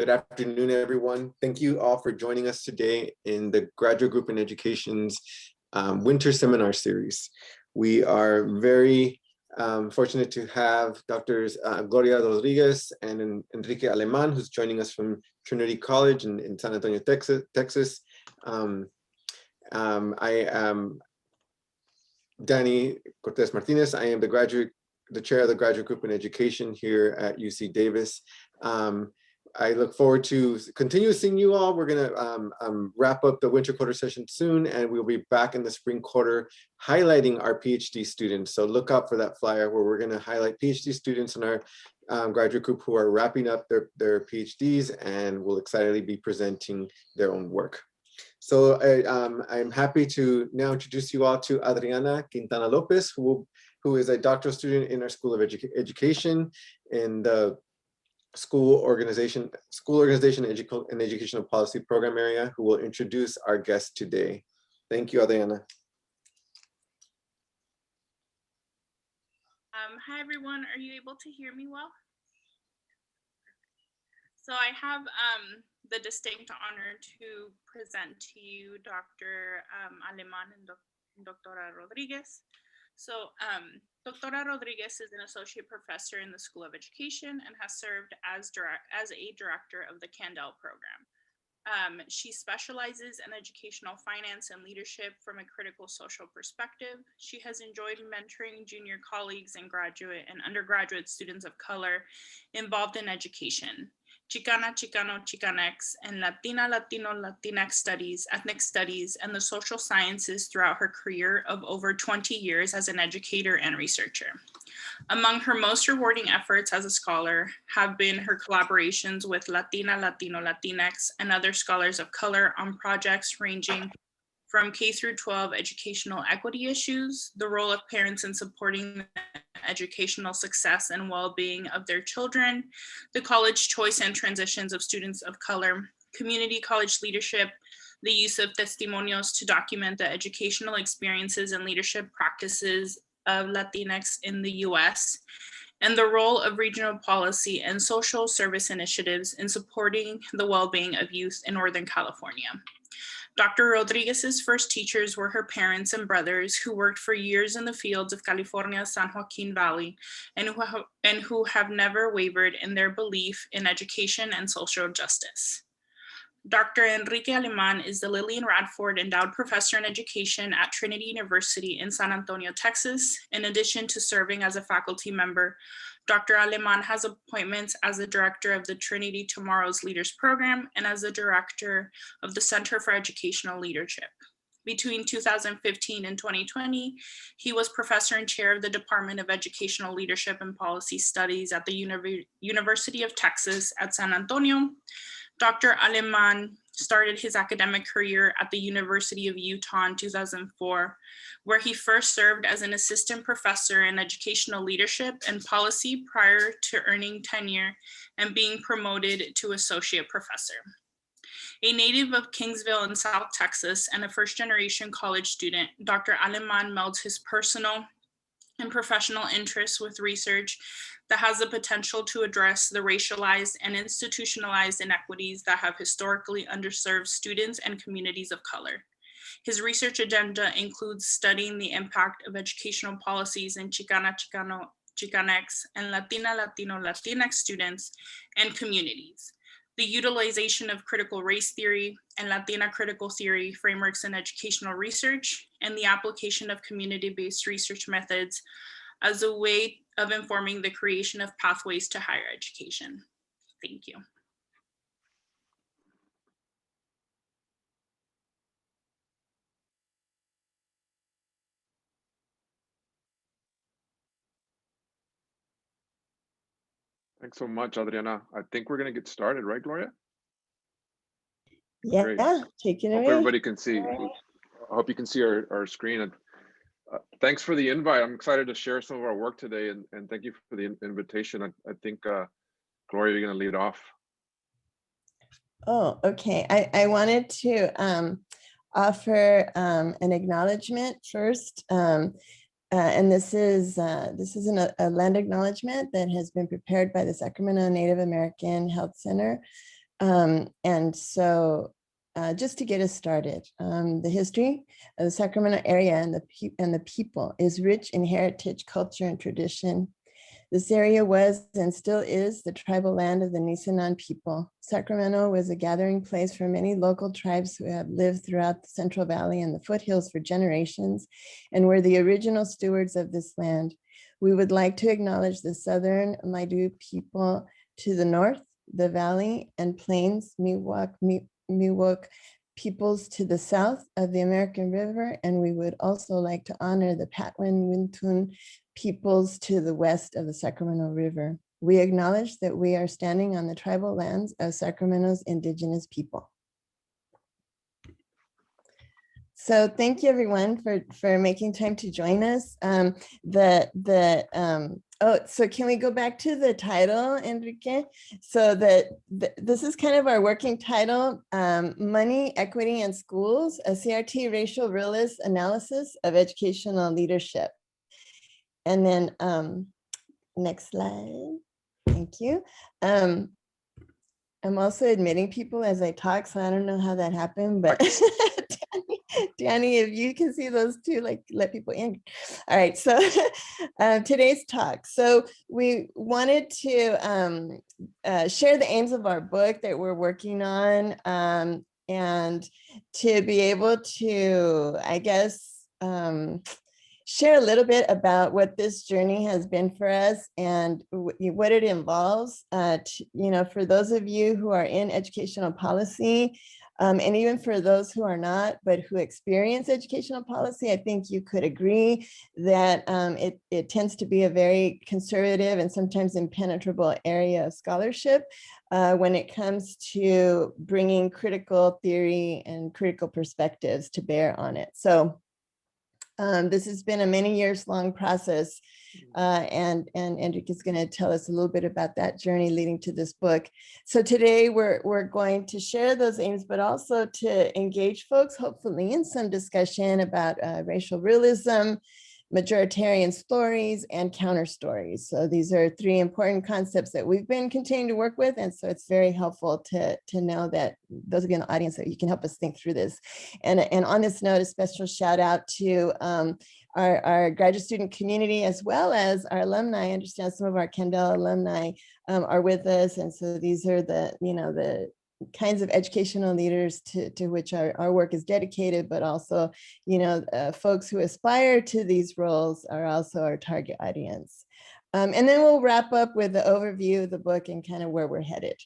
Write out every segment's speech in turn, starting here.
Good afternoon, everyone. Thank you all for joining us today in the Graduate Group in Education's Winter Seminar Series. We are very fortunate to have Drs. Gloria Rodriguez and Enrique Aleman, who's joining us from Trinity College in San Antonio, Texas. I am Danny Cortez Martinez. I am the chair of the Graduate Group in Education here at UC Davis. I look forward to continue seeing you all. We're gonna wrap up the winter quarter session soon, and we'll be back in the spring quarter highlighting our PhD students. So look out for that flyer where we're gonna highlight PhD students in our graduate group who are wrapping up their PhDs and will excitedly be presenting their own work. So I'm happy to now introduce you all to Adriana Quintana Lopez, who is a doctoral student in our School of Education in the School Organization and Educational Policy Program area, who will introduce our guest today. Thank you, Adriana. Hi, everyone. Are you able to hear me well? So I have the distinct honor to present to you Dr. Aleman and Dra. Rodriguez. So Dra. Rodriguez is an associate professor in the School of Education and has served as a director of the Candel program. She specializes in educational finance and leadership from a critical social perspective. She has enjoyed mentoring junior colleagues and graduate and undergraduate students of color involved in education, Chicana, Chicano, Chicanx, and Latina, Latino, Latinx studies, ethnic studies, and the social sciences throughout her career of over 20 years as an educator and researcher. Among her most rewarding efforts as a scholar have been her collaborations with Latina, Latino, Latinx, and other scholars of color on projects ranging from K through 12 educational equity issues, the role of parents in supporting the educational success and well-being of their children, the college choice and transitions of students of color, community college leadership, the use of testimonials to document the educational experiences and leadership practices of Latinx in the US, and the role of regional policy and social service initiatives in supporting the well-being of youth in Northern California. Dr. Rodriguez's first teachers were her parents and brothers who worked for years in the fields of California's San Joaquin Valley and who have never wavered in their belief in education and social justice. Dr. Enrique Aleman is the Lillian Radford Endowed Professor in Education at Trinity University in San Antonio, Texas. In addition to serving as a faculty member, Dr. Aleman has appointments as the director of the Trinity Tomorrow's Leaders Program and as the director of the Center for Educational Leadership. Between 2015 and 2020, he was professor and chair of the Department of Educational Leadership and Policy Studies at the University of Texas at San Antonio. Dr. Aleman started his academic career at the University of Utah in 2004, where he first served as an assistant professor in educational leadership and policy prior to earning tenure and being promoted to associate professor. A native of Kingsville in South Texas and a first-generation college student, Dr. Aleman melds his personal and professional interests with research that has the potential to address the racialized and institutionalized inequities that have historically underserved students and communities of color. His research agenda includes studying the impact of educational policies in Chicana, Chicano, Chicanx, and Latina, Latino, Latinx students and communities, the utilization of critical race theory and Latina critical theory frameworks in educational research, and the application of community-based research methods as a way of informing the creation of pathways to higher education. Thank you. Thanks so much, Adriana. I think we're going to get started, right, Gloria? Yeah, Great. take it away. Hope everybody can see. I hope you can see our screen. Thanks for the invite. I'm excited to share some of our work today, and thank you for the invitation. I think, Gloria, you're going to lead off. Oh, okay. I wanted to offer an acknowledgement first. And this is a land acknowledgement that has been prepared by the Sacramento Native American Health Center And so just to get us started, the history of the Sacramento area and the people is rich in heritage, culture, and tradition. This area was and still is the tribal land of the Nisenan people. Sacramento was a gathering place for many local tribes who have lived throughout the Central Valley and the foothills for generations and were the original stewards of this land. We would like to acknowledge the Southern Maidu people to the north, the Valley and Plains Miwok peoples to the south of the American River, and we would also like to honor the Patwin Wintun peoples to the west of the Sacramento River. We acknowledge that we are standing on the tribal lands of Sacramento's indigenous people. So thank you everyone for making time to join us. So can we go back to the title, Enrique? So this is kind of our working title, Money, Equity, and Schools, a CRT racial realist analysis of educational leadership. And then next slide, thank you. I'm also admitting people as I talk, so I don't know how that happened, but Danny, if you can see those two, like let people in. All right, so today's talk. So we wanted to share the aims of our book that we're working on and to be able to, I guess, share a little bit about what this journey has been for us and what it involves. For those of you who are in educational policy, and even for those who are not, but who experience educational policy, I think you could agree that it tends to be a very conservative and sometimes impenetrable area of scholarship when it comes to bringing critical theory and critical perspectives to bear on it. So this has been a many years long process, and Enrique is going to tell us a little bit about that journey leading to this book. So today we're going to share those aims, but also to engage folks, hopefully, in some discussion about racial realism, majoritarian stories, and counter stories. So these are three important concepts that we've been continuing to work with. And so it's very helpful to know that those of you in the audience that you can help us think through this. And on this note, a special shout out to our graduate student community, as well as our alumni. I understand some of our Kendall alumni are with us. And so these are the kinds of educational leaders to which our work is dedicated, but also, folks who aspire to these roles are also our target audience. And then we'll wrap up with the overview of the book and kind of where we're headed.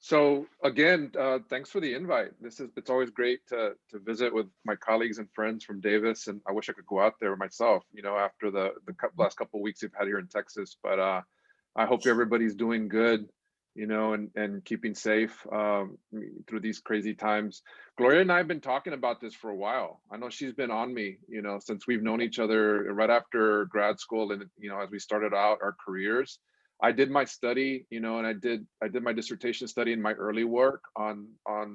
So again, thanks for the invite. It's always great to visit with my colleagues and friends from Davis, and I wish I could go out there myself, after the last couple of weeks we've had here in Texas. But I hope everybody's doing good, and keeping safe through these crazy times. Gloria and I have been talking about this for a while. I know she's been on me, since we've known each other right after grad school, and as we started out our careers. I did my study, and I did my dissertation study in my early work on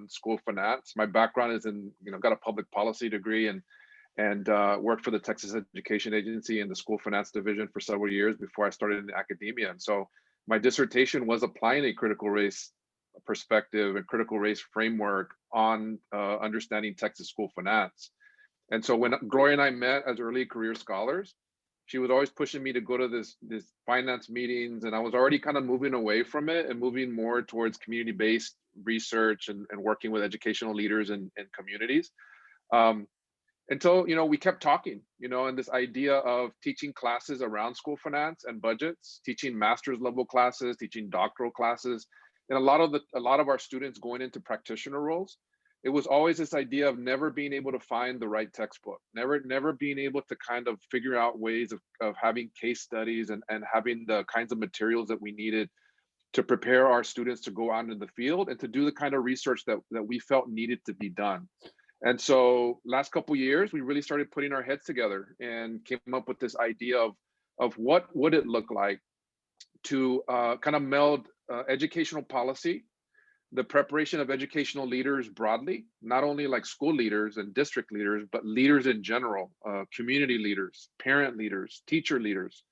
school finance. My background is in, got a public policy degree and worked for the Texas Education Agency in the school finance division for several years before I started in academia. And so my dissertation was applying a critical race perspective and critical race framework on understanding Texas school finance. And so when Gloria and I met as early career scholars, she was always pushing me to go to this finance meetings, and I was already kind of moving away from it and moving more towards community-based research and working with educational leaders and communities. Until, we kept talking, and this idea of teaching classes around school finance and budgets, teaching master's level classes, teaching doctoral classes, and a lot of our students going into practitioner roles. It was always this idea of never being able to find the right textbook, never being able to kind of figure out ways of having case studies and having the kinds of materials that we needed to prepare our students to go out into the field and to do the kind of research that we felt needed to be done. And so last couple of years, we really started putting our heads together and came up with this idea of what would it look like to kind of meld educational policy, the preparation of educational leaders broadly, not only like school leaders and district leaders, but leaders in general, community leaders, parent leaders, teacher leaders,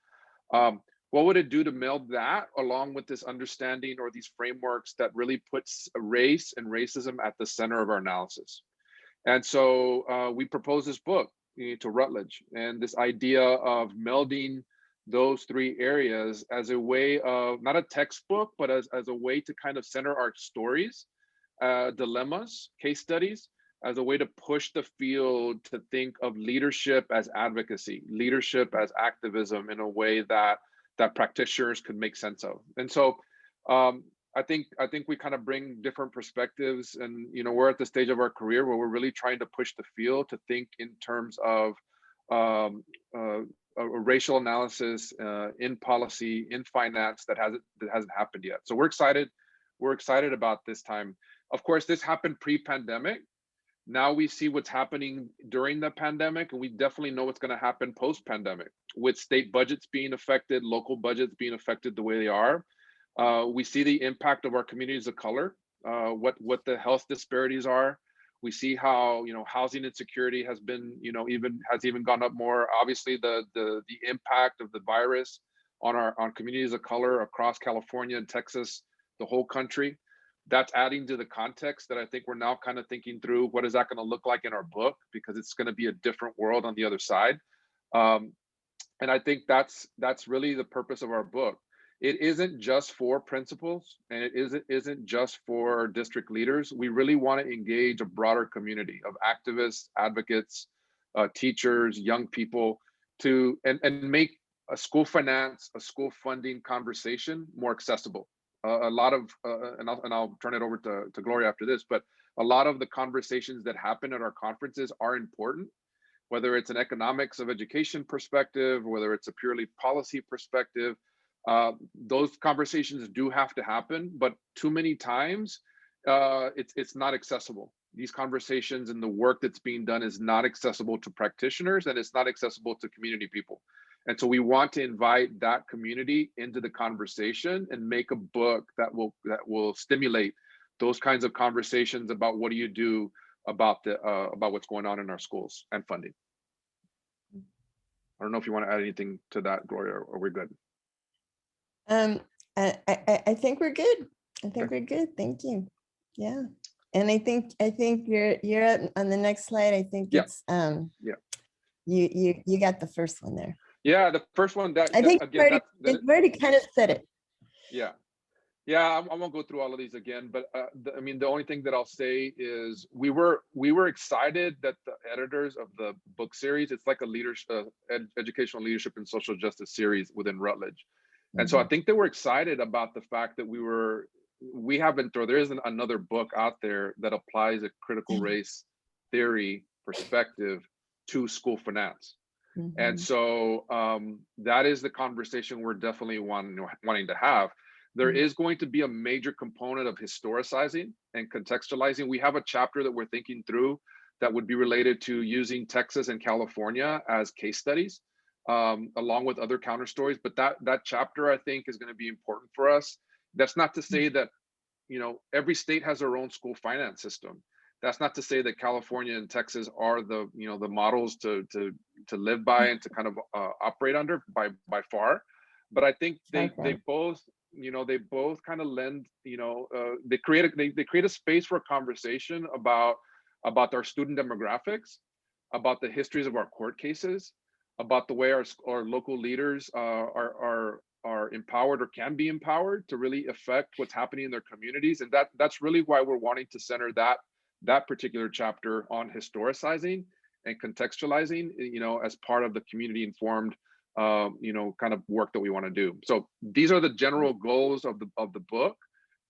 What would it do to meld that along with this understanding or these frameworks that really puts race and racism at the center of our analysis? And so we proposed this book to Routledge, and this idea of melding those three areas as a way of, not a textbook, but as a way to kind of center our stories, dilemmas, case studies, as a way to push the field to think of leadership as advocacy, leadership as activism in a way that practitioners could make sense of. And so I think we kind of bring different perspectives, and we're at the stage of our career where we're really trying to push the field to think in terms of a racial analysis in policy, in finance that hasn't happened yet. So we're excited. We're excited about this time. Of course, this happened pre-pandemic. Now we see what's happening during the pandemic, and we definitely know what's going to happen post-pandemic, with state budgets being affected, local budgets being affected the way they are. We see the impact of our communities of color, what the health disparities are. We see how housing insecurity has been even gone up more. Obviously, the impact of the virus on communities of color across California and Texas, the whole country. That's adding to the context that I think we're now kind of thinking through, what is that going to look like in our book, because it's going to be a different world on the other side. And I think that's really the purpose of our book. It isn't just for principals, and it isn't just for district leaders. We really want to engage a broader community of activists, advocates, teachers, young people, and make a school finance, a school funding conversation more accessible. A lot of, and I'll turn it over to Gloria after this, but a lot of the conversations that happen at our conferences are important, whether it's an economics of education perspective, whether it's a purely policy perspective. Those conversations do have to happen, but too many times it's not accessible. These conversations and the work that's being done is not accessible to practitioners, and it's not accessible to community people. And so we want to invite that community into the conversation and make a book that will stimulate those kinds of conversations about what do you do about what's going on in our schools and funding. I don't know if you want to add anything to that, Gloria, or we're good. I think we're good. I think we're good. Thank you. Yeah. And I think you're up on the next slide. I think it's you got the first one there. Yeah, the first one I think you've already kind of said it. Yeah, I won't go through all of these again, but the only thing that I'll say is we were excited that the editors of the book series, it's like a educational leadership and social justice series within Routledge. And so I think they were excited about the fact that there isn't another book out there that applies a critical race theory perspective to school finance. And so that is the conversation we're definitely wanting to have. There is going to be a major component of historicizing and contextualizing. We have a chapter that we're thinking through that would be related to using Texas and California as case studies, along with other counter stories. But that chapter, I think, is going to be important for us. That's not to say that every state has their own school finance system. That's not to say that California and Texas are the models to live by and to kind of operate under by far. But I think they both kind of lend, they create a space for a conversation about our student demographics, about the histories of our court cases, about the way our local leaders are empowered or can be empowered to really affect what's happening in their communities. And that's really why we're wanting to center that particular chapter on historicizing and contextualizing, as part of the community informed, kind of work that we want to do. So these are the general goals of the book,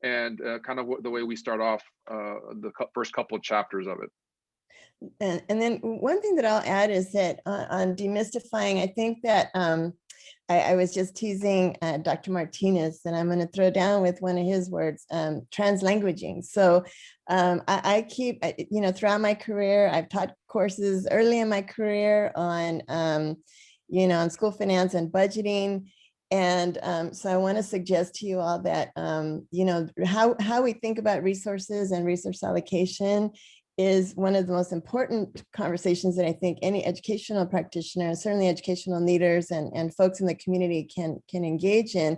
and kind of the way we start off the first couple of chapters of it. And then one thing that I'll add is that on demystifying, I think that I was just teasing Dr. Martinez, and I'm going to throw down with one of his words, translanguaging. So I keep, throughout my career, I've taught courses early in my career on, on school finance and budgeting. And so I want to suggest to you all that, how we think about resources and resource allocation is one of the most important conversations that I think any educational practitioner, certainly educational leaders and folks in the community can engage in.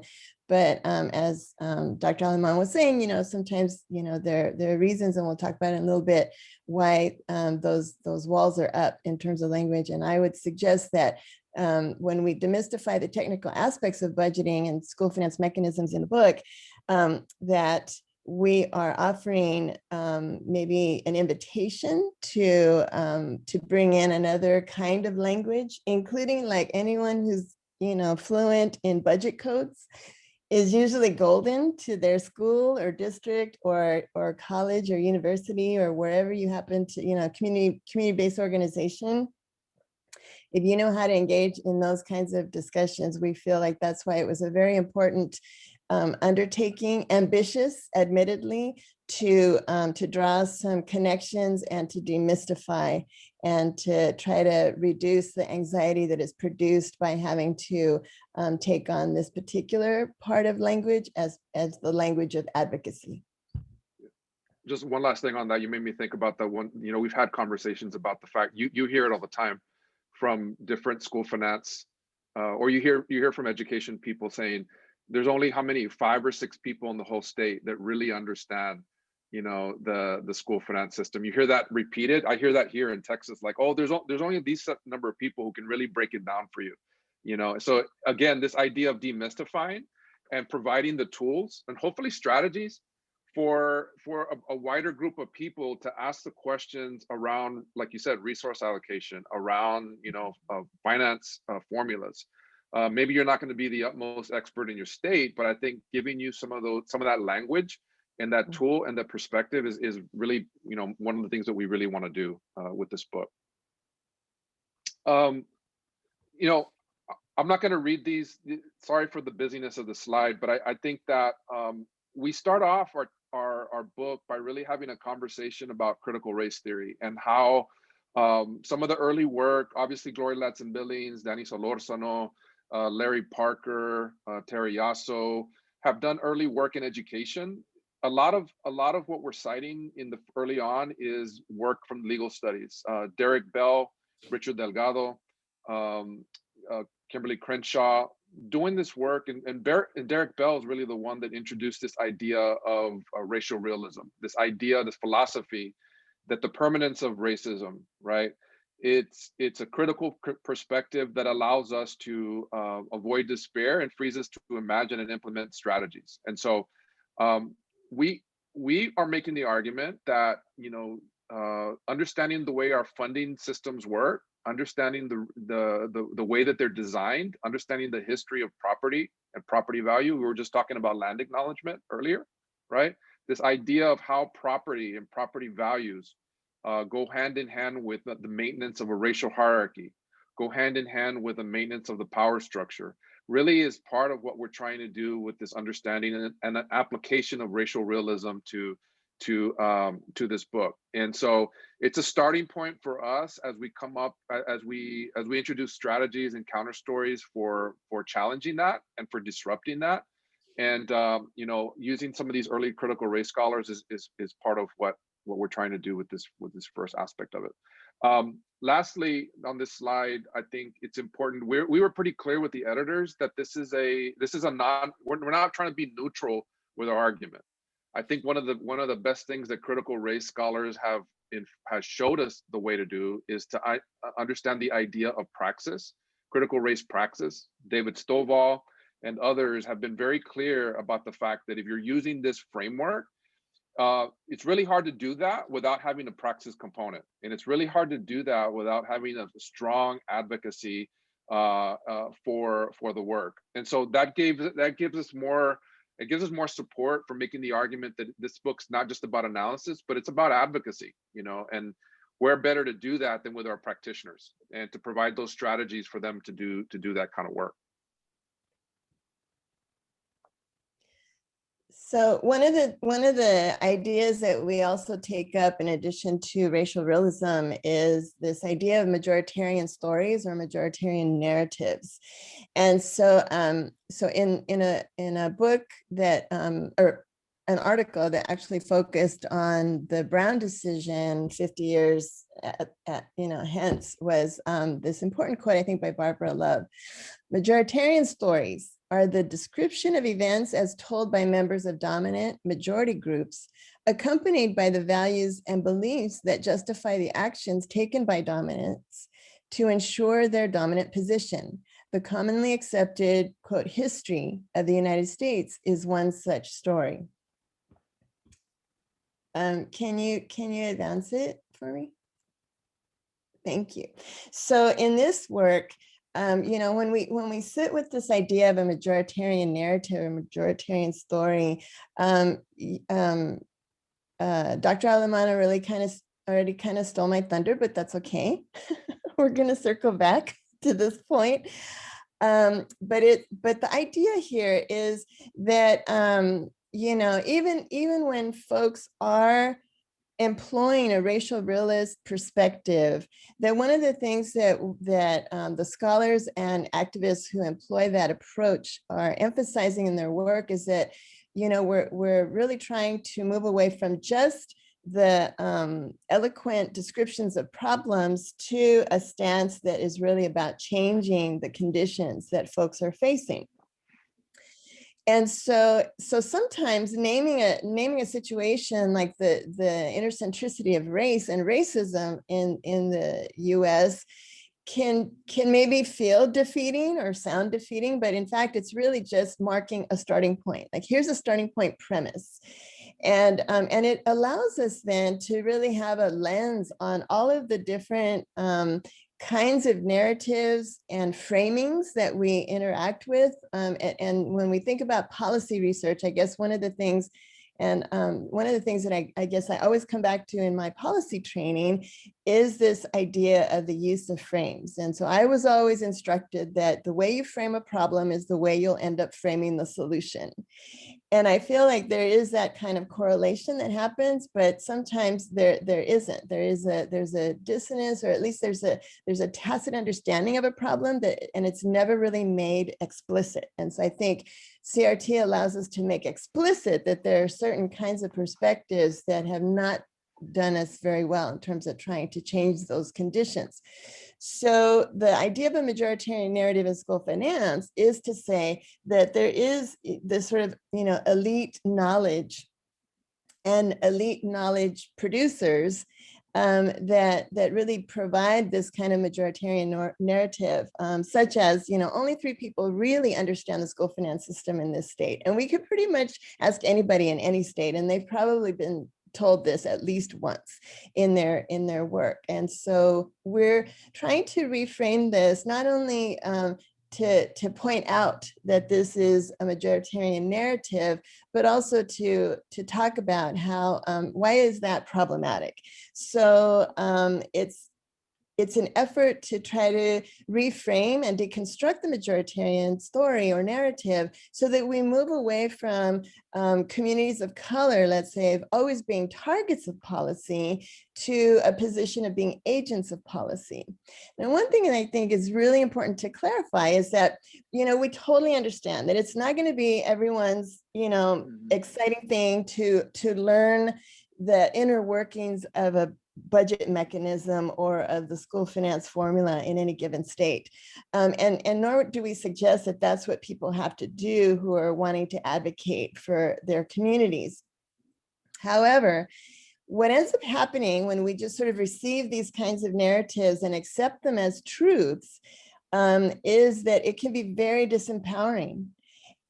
But as Dr. Aleman was saying, sometimes, there are reasons, and we'll talk about it in a little bit, why those walls are up in terms of language. And I would suggest that when we demystify the technical aspects of budgeting and school finance mechanisms in the book, that we are offering maybe an invitation to bring in another kind of language, including like anyone who's fluent in budget codes is usually golden to their school or district or college or university or wherever you happen to, community-based organization. If you know how to engage in those kinds of discussions, we feel like that's why it was a very important undertaking, ambitious, admittedly, to draw some connections and to demystify and to try to reduce the anxiety that is produced by having to take on this particular part of language as the language of advocacy. Just one last thing on that. You made me think about that one. We've had conversations about the fact you hear it all the time from different school finance, or you hear from education people saying there's only 5 or 6 people in the whole state that really understand, the school finance system. You hear that repeated. I hear that here in Texas, like, oh, there's only these number of people who can really break it down for you, So again, this idea of demystifying and providing the tools and hopefully strategies for a wider group of people to ask the questions around, like you said, resource allocation, around finance formulas. Maybe you're not going to be the utmost expert in your state, but I think giving you some of that language and that tool and that perspective is really one of the things that we really want to do with this book. I'm not going to read these. Sorry for the busyness of the slide, but I think that we start off our book by really having a conversation about critical race theory and how some of the early work, obviously Gloria Ladson-Billings, Danny Solorzano, Larry Parker, Terry Yasso, have done early work in education. A lot of what we're citing in the early on is work from legal studies. Derek Bell, Richard Delgado, Kimberly Crenshaw, doing this work, and Derek Bell is really the one that introduced this idea of racial realism, this philosophy that the permanence of racism, right? It's a critical perspective that allows us to avoid despair and frees us to imagine and implement strategies. And so we are making the argument that understanding the way our funding systems work, understanding the way that they're designed, understanding the history of property and property value. We were just talking about land acknowledgement earlier, right? This idea of how property and property values go hand in hand with the maintenance of a racial hierarchy, go hand in hand with the maintenance of the power structure, really is part of what we're trying to do with this understanding and an application of racial realism to this book. And so it's a starting point for us as we come up, as we introduce strategies and counter stories for challenging that and for disrupting that. And using some of these early critical race scholars is part of what we're trying to do with this first aspect of it. Lastly, on this slide, I think it's important. We were pretty clear with the editors that we're not trying to be neutral with our argument. I think one of the best things that critical race scholars has showed us the way to do is to understand the idea of praxis, critical race praxis. David Stovall and others have been very clear about the fact that if you're using this framework, it's really hard to do that without having a praxis component, and it's really hard to do that without having a strong advocacy for the work. And so that gives us more. It gives us more support for making the argument that this book's not just about analysis, but it's about advocacy, and where better to do that than with our practitioners and to provide those strategies for them to do that kind of work. So one of the ideas that we also take up in addition to racial realism is this idea of majoritarian stories or majoritarian narratives. And so in a book that or an article that actually focused on the Brown decision 50 years hence, was this important quote, I think, by Barbara Love. Majoritarian stories are the description of events as told by members of dominant majority groups, accompanied by the values and beliefs that justify the actions taken by dominants to ensure their dominant position. The commonly accepted, quote, history of the United States is one such story. Can you advance it for me? Thank you. So in this work, when we sit with this idea of a majoritarian narrative, a majoritarian story, Dr. Alemano really already stole my thunder, but that's okay. We're going to circle back to this point. But the idea here is that even when folks are employing a racial realist perspective, that one of the things that the scholars and activists who employ that approach are emphasizing in their work is that we're really trying to move away from just the eloquent descriptions of problems to a stance that is really about changing the conditions that folks are facing. And so sometimes naming a situation like the intercentricity of race and racism in the US can maybe feel defeating or sound defeating, but in fact, it's really just marking a starting point. Like, here's a starting point premise. And it allows us then to really have a lens on all of the different kinds of narratives and framings that we interact with. And when we think about policy research, I guess one of the things that I guess I always come back to in my policy training is this idea of the use of frames. And so I was always instructed that the way you frame a problem is the way you'll end up framing the solution. And I feel like there is that kind of correlation that happens, but sometimes there isn't. There's a dissonance, or at least there's a tacit understanding of a problem and it's never really made explicit. And so I think CRT allows us to make explicit that there are certain kinds of perspectives that have not done us very well in terms of trying to change those conditions. So the idea of a majoritarian narrative in school finance is to say that there is this sort of, elite knowledge and elite knowledge producers that really provide this kind of majoritarian narrative, such as, only 3 people really understand the school finance system in this state. And we could pretty much ask anybody in any state, and they've probably been told this at least once in their work. And so we're trying to reframe this, not only to point out that this is a majoritarian narrative, but also to talk about how, why is that problematic? So it's an effort to try to reframe and deconstruct the majoritarian story or narrative so that we move away from communities of color, let's say, of always being targets of policy to a position of being agents of policy. And one thing that I think is really important to clarify is that, we totally understand that it's not going to be everyone's, exciting thing to learn the inner workings of a budget mechanism or of the school finance formula in any given state. And nor do we suggest that that's what people have to do who are wanting to advocate for their communities. However, what ends up happening when we just sort of receive these kinds of narratives and accept them as truths is that it can be very disempowering.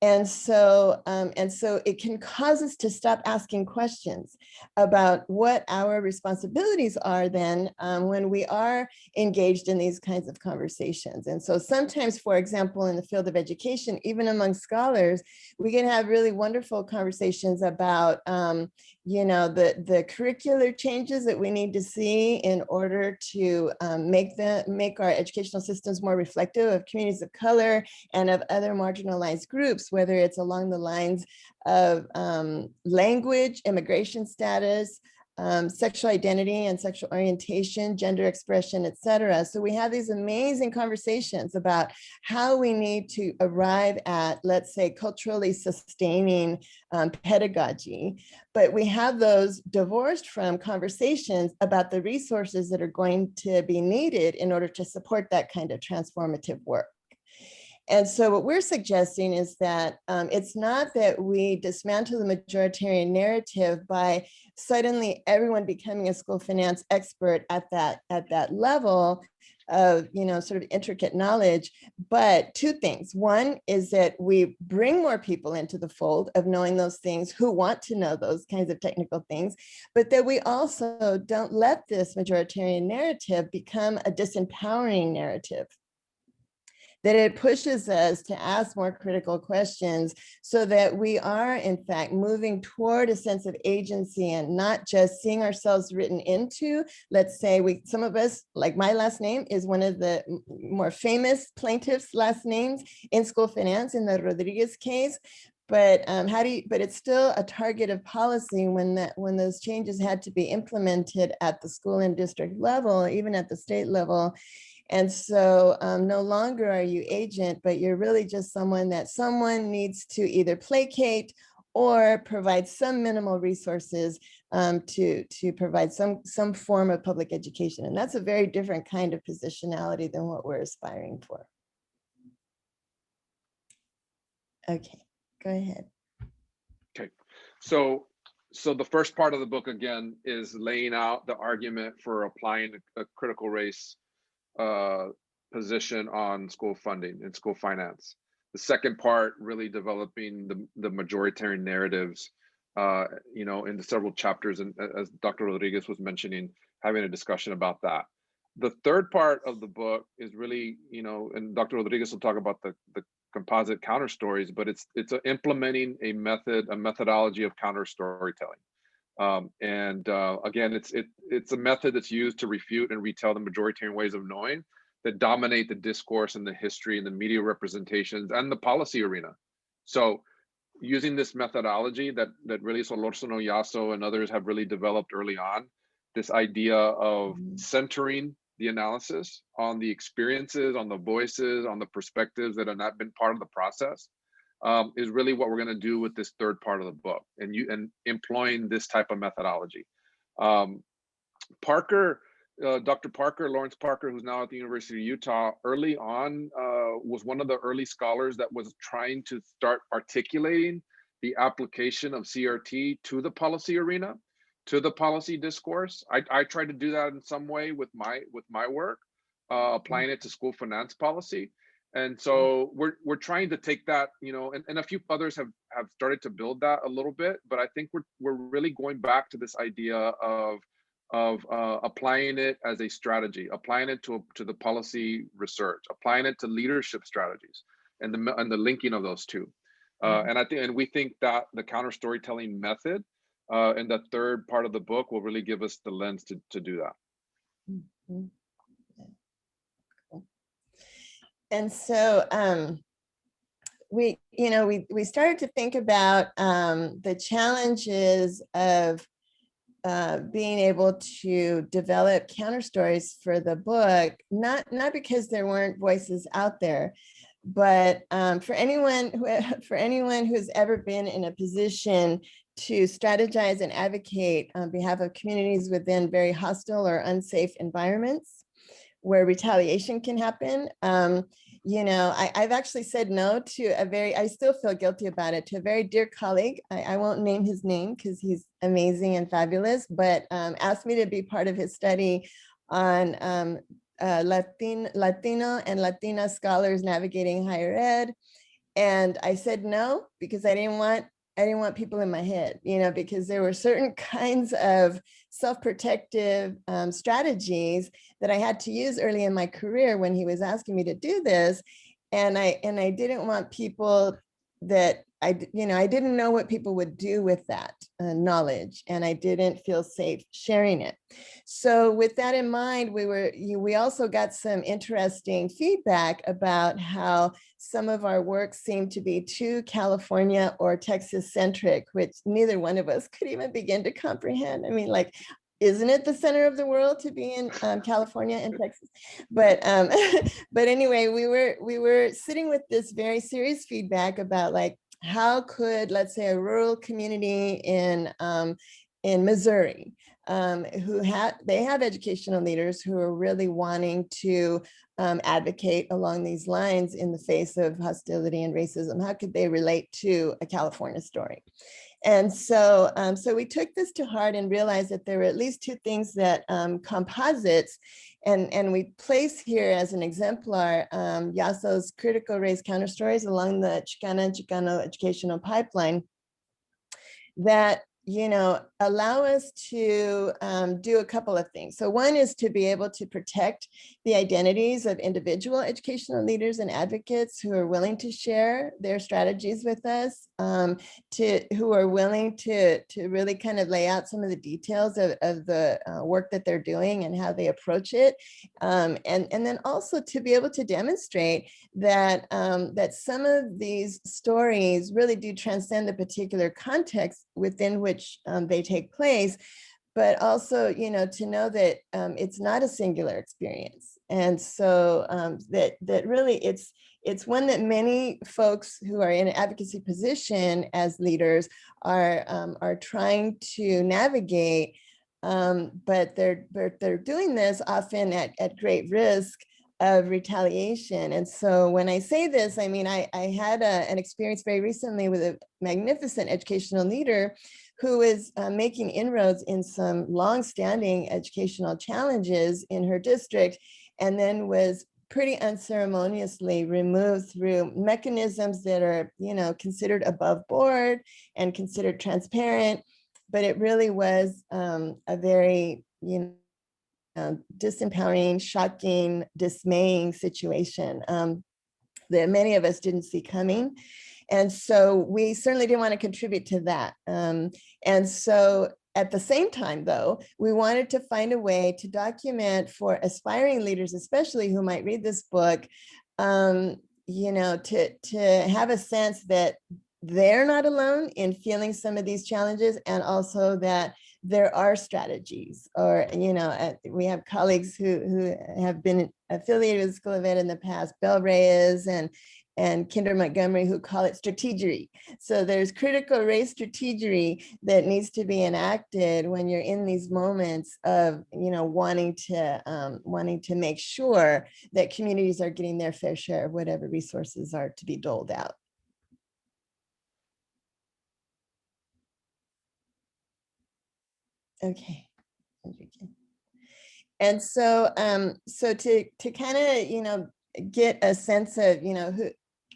And so it can cause us to stop asking questions about what our responsibilities are then when we are engaged in these kinds of conversations. And so sometimes, for example, in the field of education, even among scholars, we can have really wonderful conversations about the curricular changes that we need to see in order to make our educational systems more reflective of communities of color and of other marginalized groups, whether it's along the lines of language, immigration status, sexual identity and sexual orientation, gender expression, etc. So we have these amazing conversations about how we need to arrive at, let's say, culturally sustaining pedagogy, but we have those divorced from conversations about the resources that are going to be needed in order to support that kind of transformative work. And so what we're suggesting is that it's not that we dismantle the majoritarian narrative by suddenly everyone becoming a school finance expert at that level of, sort of intricate knowledge, but two things. One is that we bring more people into the fold of knowing those things who want to know those kinds of technical things, but that we also don't let this majoritarian narrative become a disempowering narrative, that it pushes us to ask more critical questions so that we are in fact moving toward a sense of agency and not just seeing ourselves written into. Let's say some of us, like my last name is one of the more famous plaintiffs' last names in school finance in the Rodriguez case. But but it's still a target of policy when those changes had to be implemented at the school and district level, even at the state level. And so no longer are you agent, but you're really just someone that someone needs to either placate or provide some minimal resources to provide some form of public education. And that's a very different kind of positionality than what we're aspiring for. Okay, go ahead. Okay, so the first part of the book, again, is laying out the argument for applying a critical race position on school funding and school finance. The second part, really developing the majoritarian narratives, in the several chapters, and as Dr. Rodriguez was mentioning, having a discussion about that. The third part of the book is really, and Dr. Rodriguez will talk about the composite counter stories, but it's implementing a methodology of counter storytelling. Again, it's a method that's used to refute and retell the majoritarian ways of knowing that dominate the discourse and the history and the media representations and the policy arena. So using this methodology that really Solórzano, Yasso, and others have really developed early on, this idea of centering the analysis on the experiences, on the voices, on the perspectives that have not been part of the process, is really what we're going to do with this third part of the book, and employing this type of methodology. Parker, Dr. Parker, Lawrence Parker, who's now at the University of Utah, early on was one of the early scholars that was trying to start articulating the application of CRT to the policy arena, to the policy discourse. I tried to do that in some way with my work, applying it to school finance policy. And so we're trying to take that, and a few others have started to build that a little bit, but I think we're really going back to this idea of applying it as a strategy, applying it to the policy research, applying it to leadership strategies, and the linking of those two. And we think that the counter storytelling method and the third part of the book will really give us the lens to do that. Mm-hmm. And so we started to think about the challenges of being able to develop counter stories for the book, not because there weren't voices out there, but for anyone who's ever been in a position to strategize and advocate on behalf of communities within very hostile or unsafe environments where retaliation can happen. I've actually said no to I still feel guilty about it, to a very dear colleague. I won't name his name because he's amazing and fabulous, but asked me to be part of his study on Latino and Latina scholars navigating higher ed. And I said no, because I didn't want people in my head, because there were certain kinds of self-protective strategies that I had to use early in my career when he was asking me to do this. And I didn't want people that I didn't know what people would do with that knowledge, and I didn't feel safe sharing it. So with that in mind, we also got some interesting feedback about how some of our work seemed to be too California or Texas centric, which neither one of us could even begin to comprehend. I mean, like, isn't it the center of the world to be in California and Texas? But but anyway, we were sitting with this very serious feedback about, like, how could, let's say, a rural community in Missouri, they have educational leaders who are really wanting to advocate along these lines in the face of hostility and racism. How could they relate to a California story? And so, so we took this to heart and realized that there were at least two things that composites, and we place here as an exemplar YASO's critical race counter stories along the Chicano educational pipeline that, allow us to do a couple of things. So one is to be able to protect the identities of individual educational leaders and advocates who are willing to share their strategies with us, who are willing to really kind of lay out some of the details of the work that they're doing and how they approach it. And then also to be able to demonstrate that, that some of these stories really do transcend the particular context within which they take place, but also, to know that it's not a singular experience. And so that really it's one that many folks who are in an advocacy position as leaders are trying to navigate, but they're doing this often at great risk of retaliation. And so when I say this, I mean, I had an experience very recently with a magnificent educational leader who is making inroads in some longstanding educational challenges in her district, and then was pretty unceremoniously removed through mechanisms that are, considered above board and considered transparent. But it really was a very, disempowering, shocking, dismaying situation that many of us didn't see coming. And so we certainly didn't want to contribute to that. And so at the same time, though, we wanted to find a way to document for aspiring leaders, especially who might read this book, to have a sense that they're not alone in feeling some of these challenges, and also that there are strategies, or, we have colleagues who have been affiliated with School of Ed in the past, Bel Reyes and Kinder Montgomery, who call it strategery. So there's critical race strategery that needs to be enacted when you're in these moments of, wanting to make sure that communities are getting their fair share of whatever resources are to be doled out. Okay. And so, so to kind of, get a sense of,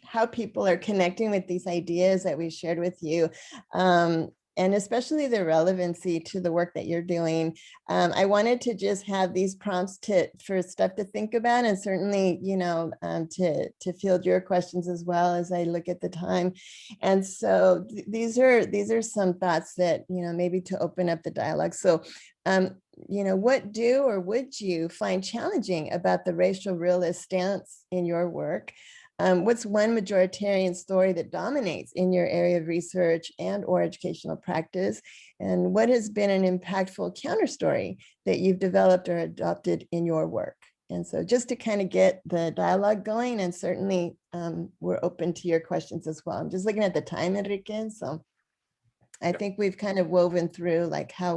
how people are connecting with these ideas that we shared with you, and especially the relevancy to the work that you're doing. I wanted to just have these prompts for stuff to think about, and certainly, to field your questions as well as I look at the time. And so these are some thoughts that, maybe to open up the dialogue. So, what do or would you find challenging about the racial realist stance in your work? What's one majoritarian story that dominates in your area of research and or educational practice? And what has been an impactful counter story that you've developed or adopted in your work? And so just to kind of get the dialogue going, and certainly we're open to your questions as well. I'm just looking at the time, Enrique, so I think we've kind of woven through like how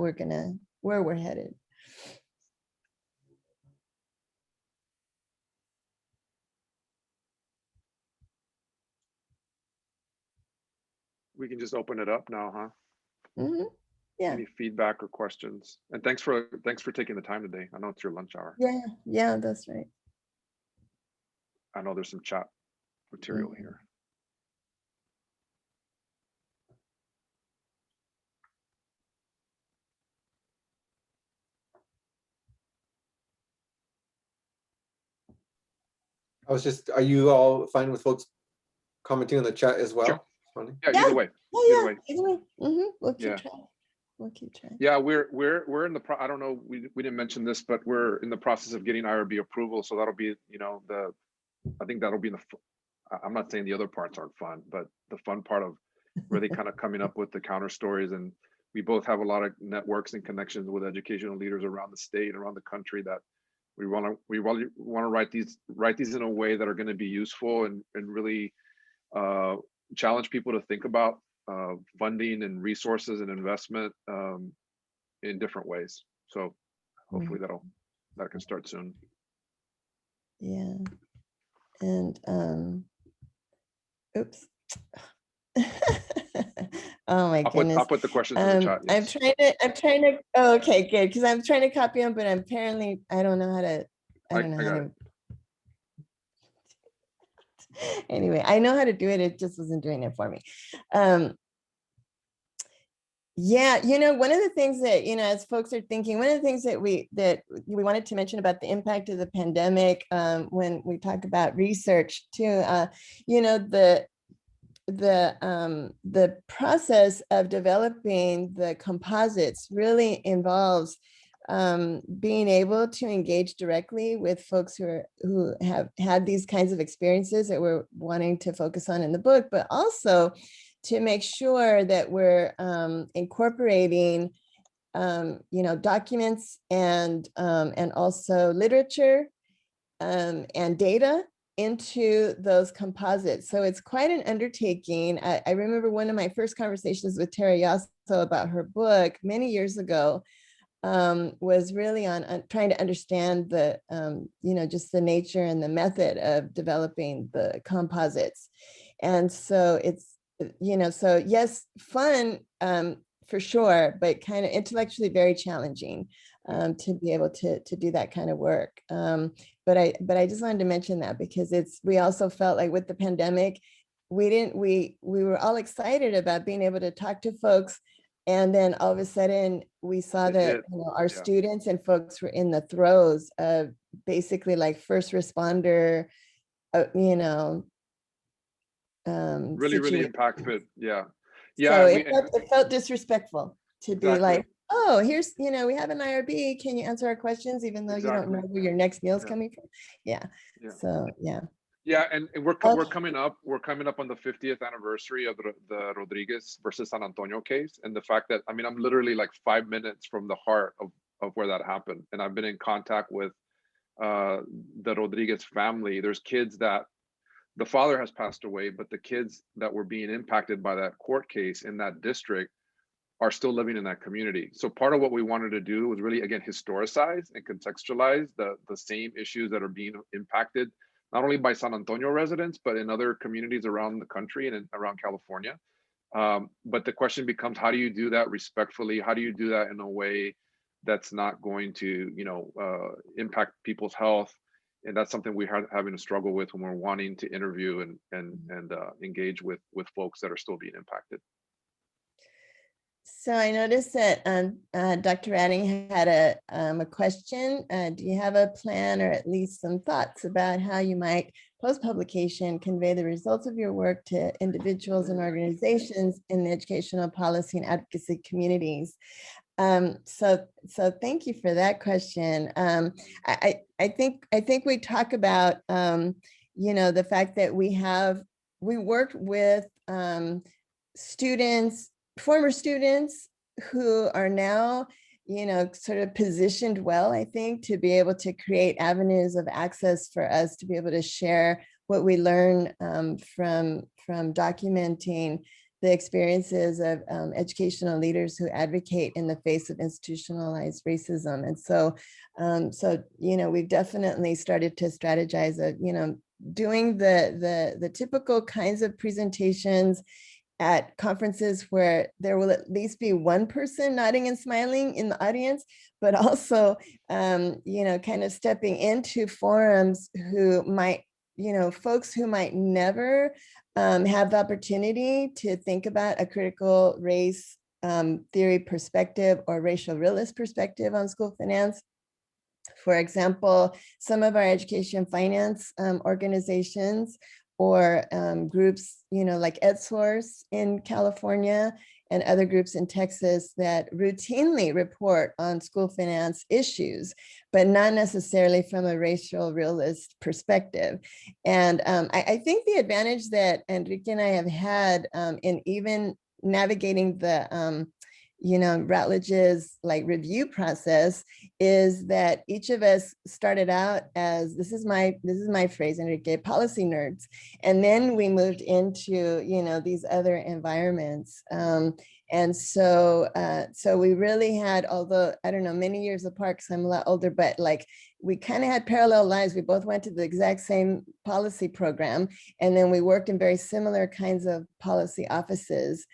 where we're headed. We can just open it up now, huh? Mm-hmm. Yeah. Any feedback or questions? And thanks for taking the time today. I know it's your lunch hour. Yeah, that's right. I know there's some chat material here. Are you all fine with folks commenting on the chat as well? Sure. Funny. Yeah, Yeah. either way. Oh, Either yeah. way. Either way. We'll keep Yeah. trying. We'll keep trying. Yeah, we're in the I don't know, we didn't mention this, but we're in the process of getting IRB approval. So that'll be, you know, I think that'll be I'm not saying the other parts aren't fun, but the fun part of really kind of coming up with the counter stories. And we both have a lot of networks and connections with educational leaders around the state, around the country, that we really want to write these in a way that are going to be useful and really challenge people to think about funding and resources and investment in different ways. So hopefully that can start soon. Yeah. And oops. Oh my goodness. I'll put the questions in the chat. Yes. I'm trying to, oh, okay, good. Because I'm trying to copy them, but apparently I don't know how to, I don't know how to. Anyway, I know how to do it. It just wasn't doing it for me. Yeah, you know, one of the things that, you know, as folks are thinking, one of the things that we wanted to mention about the impact of the pandemic, when we talk about research too, you know, the process of developing the composites really involves being able to engage directly with folks who have had these kinds of experiences that we're wanting to focus on in the book, but also to make sure that we're incorporating, you know, documents and also literature and data into those composites. So it's quite an undertaking. I remember one of my first conversations with Tara Yasso about her book many years ago was really on trying to understand the, you know, just the nature and the method of developing the composites. And so it's, you know, so yes, fun for sure, but kind of intellectually very challenging to be able to do that kind of work. But I just wanted to mention that because we also felt like with the pandemic, we were all excited about being able to talk to folks. And then all of a sudden we saw that, you know, our students and folks were in the throes of basically like first responder, you know, really impactful. Yeah. So it felt disrespectful to be like, oh, here's, you know, we have an IRB. Can you answer our questions, even though you don't know where your next meal is coming from? Yeah. So yeah. Yeah, and we're coming up on the 50th anniversary of the Rodriguez versus San Antonio case, and the fact that, I mean, I'm literally like 5 minutes from the heart of where that happened, and I've been in contact with the Rodriguez family. There's kids that the father has passed away, but the kids that were being impacted by that court case in that district are still living in that community. So part of what we wanted to do was really, again, historicize and contextualize the same issues that are being impacted, not only by San Antonio residents, but in other communities around the country and around California. But the question becomes, how do you do that respectfully? How do you do that in a way that's not going to, you know, impact people's health? And that's something we're having to struggle with when we're wanting to interview and engage with folks that are still being impacted. So I noticed that Dr. Radding had a question. Do you have a plan or at least some thoughts about how you might post-publication convey the results of your work to individuals and organizations in the educational policy and advocacy communities? So thank you for that question. I think we talk about, you know, the fact that we worked with students, former students who are now, you know, sort of positioned well, I think, to be able to create avenues of access for us to be able to share what we learn from documenting the experiences of educational leaders who advocate in the face of institutionalized racism. And so, you know, we've definitely started to strategize of, you know, doing the typical kinds of presentations at conferences where there will at least be one person nodding and smiling in the audience, but also, you know, kind of stepping into forums who might, you know, folks who might never have the opportunity to think about a critical race theory perspective or racial realist perspective on school finance. For example, some of our education finance organizations or groups, like EdSource in California and other groups in Texas that routinely report on school finance issues, but not necessarily from a racial realist perspective. And I think the advantage that Enrique and I have had in even navigating the Routledge's review process is that each of us started out as, this is my phrase, Enrique, policy nerds. And then we moved into, these other environments. And so we really had, although, I don't know, many years apart, because I'm a lot older, but we kind of had parallel lives. We both went to the exact same policy program. And then we worked in very similar kinds of policy offices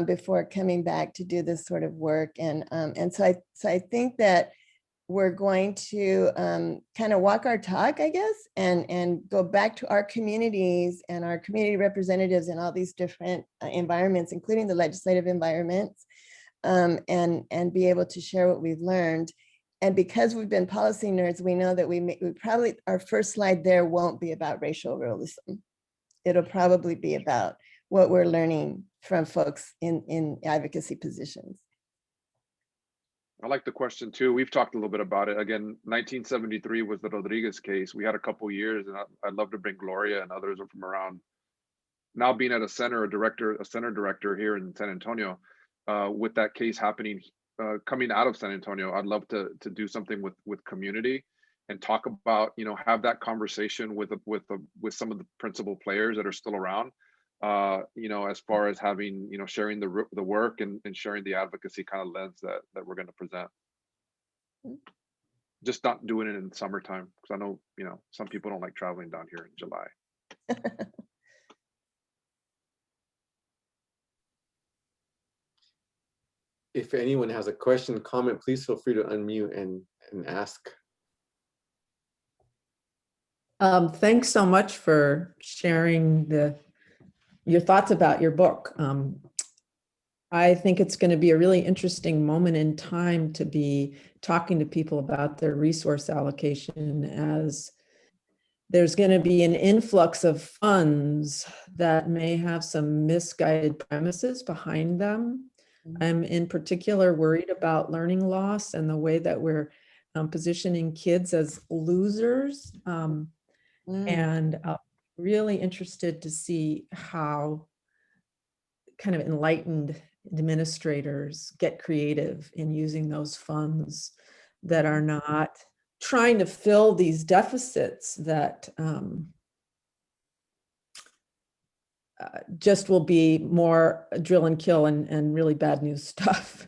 before coming back to do this sort of work. And so I think that we're going to kind of walk our talk, I guess, and go back to our communities and our community representatives in all these different environments, including the legislative environments, and be able to share what we've learned. And because we've been policy nerds, we know that we probably, our first slide there won't be about racial realism. It'll probably be about what we're learning from folks in advocacy positions. I like the question too. We've talked a little bit about it. Again, 1973 was the Rodriguez case. We had a couple years, and I'd love to bring Gloria and others from around. Now being at a center director here in San Antonio, with that case happening, coming out of San Antonio, I'd love to do something with community and talk about, have that conversation with some of the principal players that are still around. As far as having, sharing the work and sharing the advocacy kind of lens that we're going to present. Just not doing it in summertime, because I know, some people don't like traveling down here in July. If anyone has a question, comment, please feel free to unmute and ask. Thanks so much for sharing your thoughts about your book. I think it's going to be a really interesting moment in time to be talking to people about their resource allocation, as there's going to be an influx of funds that may have some misguided premises behind them. I'm in particular worried about learning loss and the way that we're positioning kids as losers, and really interested to see how kind of enlightened administrators get creative in using those funds that are not trying to fill these deficits that just will be more drill and kill and really bad news stuff.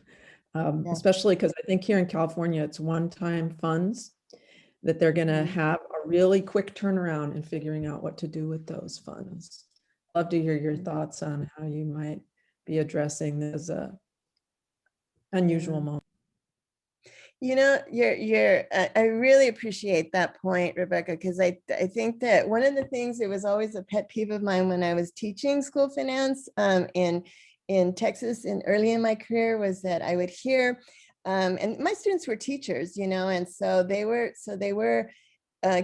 Especially because I think here in California, it's one-time funds that they're going to have a really quick turnaround in figuring out what to do with those funds. Love to hear your thoughts on how you might be addressing this as a unusual moment. I really appreciate that point, Rebecca, because I think that one of the things that was always a pet peeve of mine when I was teaching school finance in Texas and early in my career was that I would hear, and my students were teachers, and so they were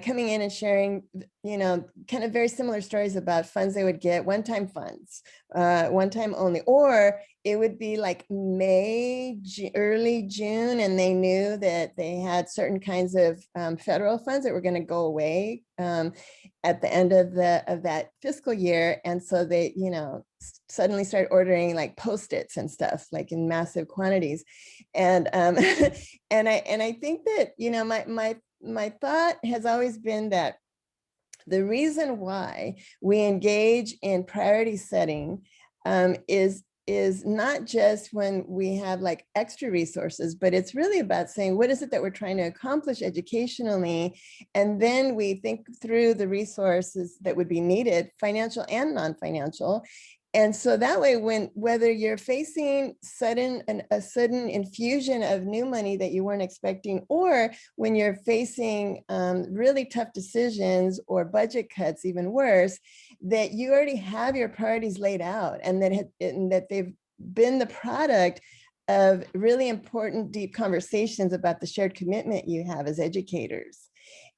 coming in and sharing, kind of very similar stories about funds they would get, one-time funds, one time only, or it would be like early June, and they knew that they had certain kinds of federal funds that were going to go away at the end of that fiscal year. And so they, suddenly started ordering like Post-its and stuff, like in massive quantities. And and I think that, my thought has always been that the reason why we engage in priority setting is not just when we have like extra resources, but it's really about saying, what is it that we're trying to accomplish educationally? And then we think through the resources that would be needed, financial and non-financial. And so that way, whether you're facing a sudden infusion of new money that you weren't expecting, or when you're facing really tough decisions or budget cuts, even worse, that you already have your priorities laid out, and that they've been the product of really important, deep conversations about the shared commitment you have as educators.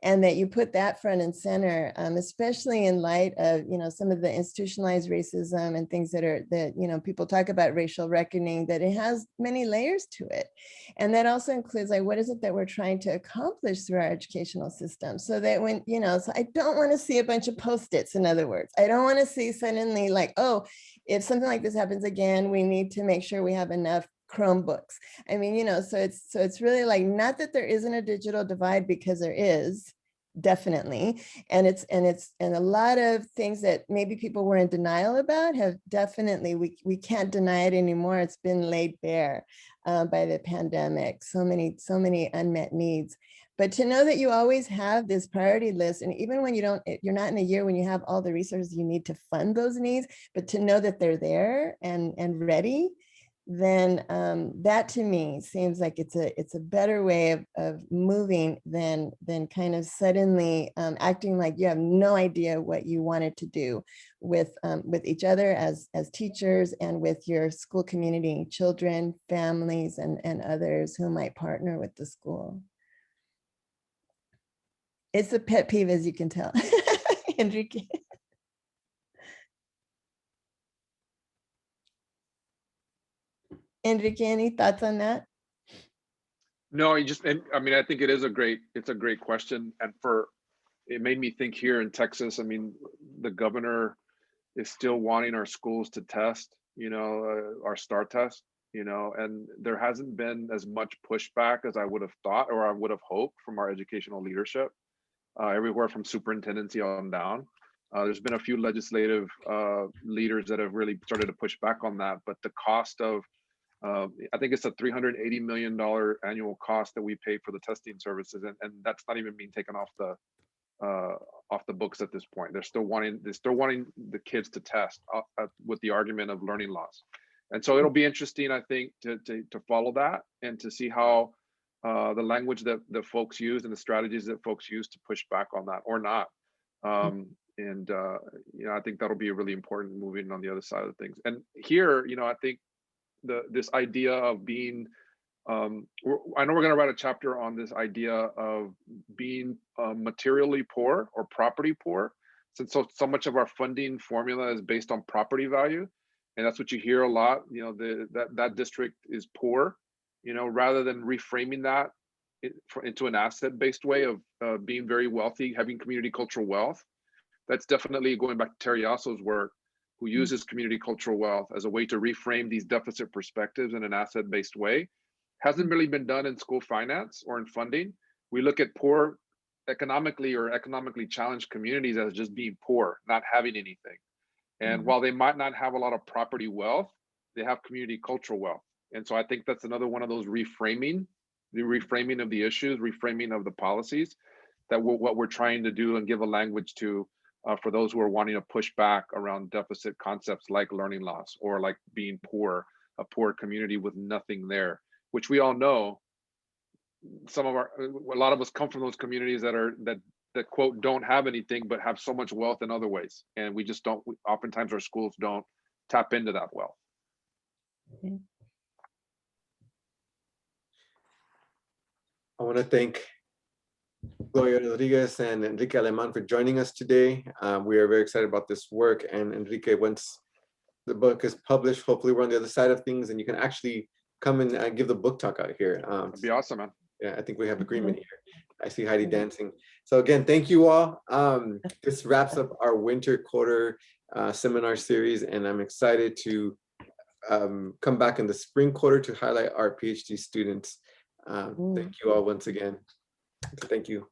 and that you put that front and center, especially in light of, some of the institutionalized racism and things that people talk about racial reckoning, that it has many layers to it. And that also includes like, what is it that we're trying to accomplish through our educational system? So that when, so I don't want to see a bunch of Post-its, in other words. I don't want to see suddenly like, oh, if something like this happens again, we need to make sure we have enough Chromebooks. I mean, so it's really like, not that there isn't a digital divide, because there is, definitely. And a lot of things that maybe people were in denial about have definitely, we can't deny it anymore. It's been laid bare by the pandemic. So many unmet needs. But to know that you always have this priority list, and even when you're not in a year when you have all the resources you need to fund those needs, but to know that they're there and ready, then that to me seems like it's a better way of moving than kind of suddenly acting like you have no idea what you wanted to do with each other as teachers, and with your school community, children, families, and others who might partner with the school. It's a pet peeve, as you can tell. Enrique. Enrique, any thoughts on that? No, I mean, I think it's a great question. And it made me think here in Texas, I mean, the governor is still wanting our schools to test, our STAR test, and there hasn't been as much pushback as I would have thought, or I would have hoped, from our educational leadership, everywhere from superintendency on down. There's been a few legislative leaders that have really started to push back on that, but the cost of, I think it's a $380 million annual cost that we pay for the testing services, and that's not even being taken off the books at this point. They're still wanting the kids to test with the argument of learning loss, and so it'll be interesting, I think, to follow that and to see how the language that folks use and the strategies that folks use to push back on that or not. I think that'll be really important moving on the other side of things. And here, I think this idea of being, I know we're going to write a chapter on this idea of being materially poor or property poor, since so much of our funding formula is based on property value, and that's what you hear a lot. That district is poor, rather than reframing that into an asset-based way of being very wealthy, having community cultural wealth. That's definitely going back to Terry Osso's work, who uses community cultural wealth as a way to reframe these deficit perspectives in an asset-based way. Hasn't really been done in school finance or in funding. We look at poor economically challenged communities as just being poor, not having anything. And while they might not have a lot of property wealth, they have community cultural wealth. And so I think that's another one of those reframing of the issues, reframing of the policies, that what we're trying to do and give a language to for those who are wanting to push back around deficit concepts like learning loss, or like being poor, a poor community with nothing there, which we all know a lot of us come from those communities that quote don't have anything, but have so much wealth in other ways. And we just don't, oftentimes our schools don't tap into that wealth. Okay. I want to thank Gloria Rodriguez and Enrique Aleman for joining us today. We are very excited about this work. And Enrique, once the book is published, hopefully we're on the other side of things and you can actually come and give the book talk out here. It'd be awesome, man. Yeah, I think we have agreement here. I see Heidi dancing. So again, thank you all. This wraps up our winter quarter seminar series, and I'm excited to come back in the spring quarter to highlight our PhD students. Thank you all once again. Thank you.